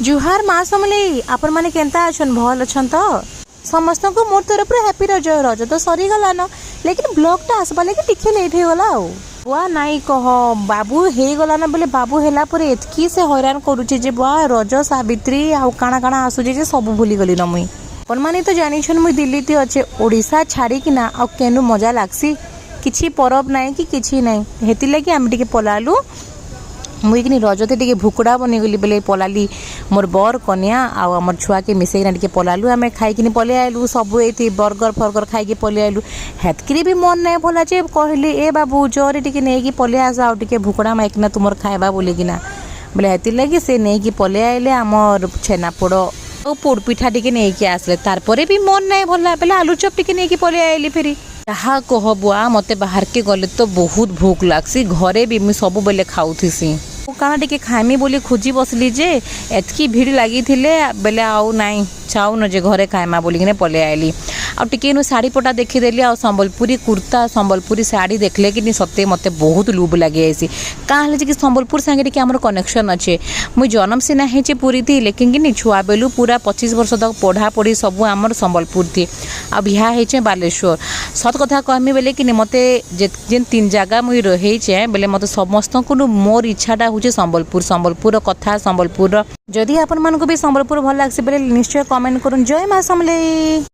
जुहार माँ समलेई आपण माने केंता अछन भल अछन तो समस्त को मोर तरफ हैप्पी रज रज तो सरी गला न लेकिन ब्लॉग टा आसबा लगे टिके लेट हो गला बुआ नाई कह बाबू हे गला न बोले बाबू हेला पर एतकी से हैरान करूचे जे बुआ रज सावित्री आउ काना काना आसुजे जे सब भूली गली न मुई अपन माने तो जानी छन मुई दिल्ली ती अच्छे ओडिशा छाड़ी कि ना आ केनु मजा लागसी किछि परब नाई कि किछि नाई हेति लगी हम टिके पलालू मुई कि रजते टिके भुकुड़ा बनीगली बोले पलाली मोर बर कन्या आउ आमर छुआ के मिसेकिना टिके पलालू आम खाई पलि आलु सब ये बर्गर फर्गर खाई पलि आलु हेतकि भी मन नहीं भला जे कहली ए बाबू जोरे टिके नहीं पलि आस आउ टिके भुकुड़ा माइकिना तुमर खाइबा बोलिकिना बोले हेति लगी से नहीं पलि आइले आमर छेनापोड़ और पोड़ पिठा टिके नहीं आसले तारपरे भी मन नहीं भला बोले आलू चप टिके नहीं पलि आइली फेरी जहाँ कह बुआ मते बाहर के गले तो बहुत भूख लागसी घरे भी मुझे सब बेले खाऊथीसी काना टिके खाइमी बोली खोजी बसली जे एतकी भीड़ लगी बेले आउ नाई चाऊ न जे घरे खाइमा बोलिकिने पलि आइली आ टिके नु साड़ी पटा देखीदेली आ संबलपुरी कुर्ता संबलपुरी साड़ी देखले कि सत्य मते बहुत लुभ लगे ऐसी कहाँ कि संबलपुर संगे टिके हमर कनेक्शन अच्छे मुई जन्म सिना हेचे पूरी थी लेकिन कि छुआ बेलू पूरा 25 वर्ष तक पढ़ा पढ़ी सब आमर संबलपुर थी आ बिहा हेचे बालेश्वर सत कथा कहमी बेले कि मते जेन 3 जगह मुई रहीचे बेले मते समस्त को मोर इच्छाटा होचे संबलपुर संबलपुर कथा संबलपुर जदि आपण मानको भी संबलपुर भल लागसी बेले निश्चय कमेंट करूँ जय माँ समलेई।